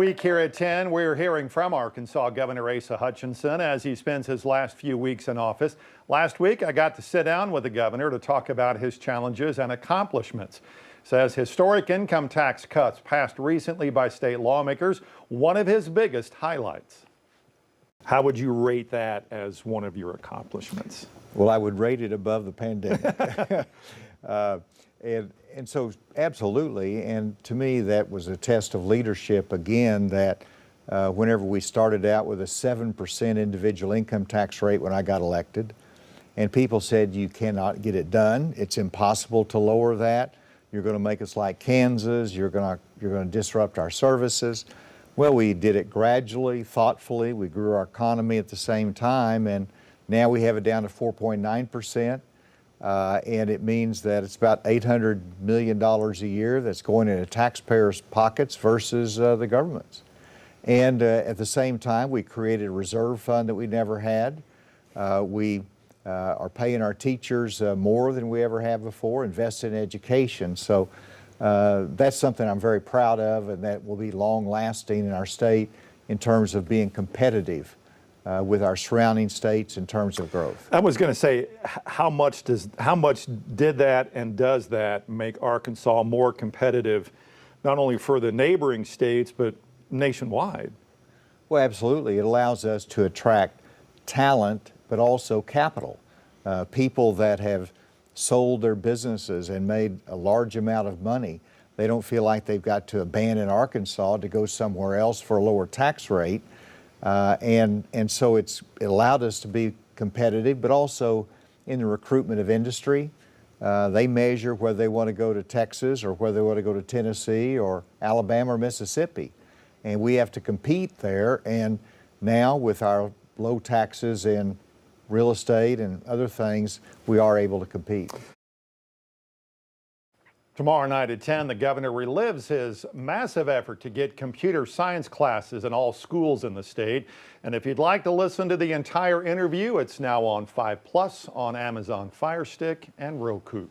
Week here at 10, we're hearing from Arkansas Governor Asa Hutchinson as he spends his last few weeks in office. Last week, I got to sit down with the governor to talk about his challenges and accomplishments. Says historic income tax cuts passed recently by state lawmakers, one of his biggest highlights. How would you rate that as one of your accomplishments? Well, I would rate it above the pandemic. And so absolutely, and to me that was a test of leadership again, that whenever we started out with a 7% individual income tax rate when I got elected, and people said you cannot get it done, it's impossible to lower that, you're going to make us like Kansas, you're going to disrupt our services. Well, we did it gradually, thoughtfully, we grew our economy at the same time, and now we have it down to 4.9%. And it means that it's about $800 million a year that's going into taxpayers' pockets versus the government's. And at the same time, we created a reserve fund that we never had. We are paying our teachers more than we ever have before, invested in education. So that's something I'm very proud of, and that will be long-lasting in our state in terms of being competitive with our surrounding states in terms of growth. I was going to say, how much did that and does that make Arkansas more competitive, not only for the neighboring states, but nationwide? Well, absolutely. It allows us to attract talent, but also capital. People that have sold their businesses and made a large amount of money, they don't feel like they've got to abandon Arkansas to go somewhere else for a lower tax rate. And so it allowed us to be competitive, but also in the recruitment of industry. They measure whether they want to go to Texas or whether they want to go to Tennessee or Alabama or Mississippi. And we have to compete there. And now with our low taxes in real estate and other things, we are able to compete. Tomorrow night at 10, the governor relives his massive effort to get computer science classes in all schools in the state. And if you'd like to listen to the entire interview, it's now on 5 Plus, on Amazon Fire Stick and Roku.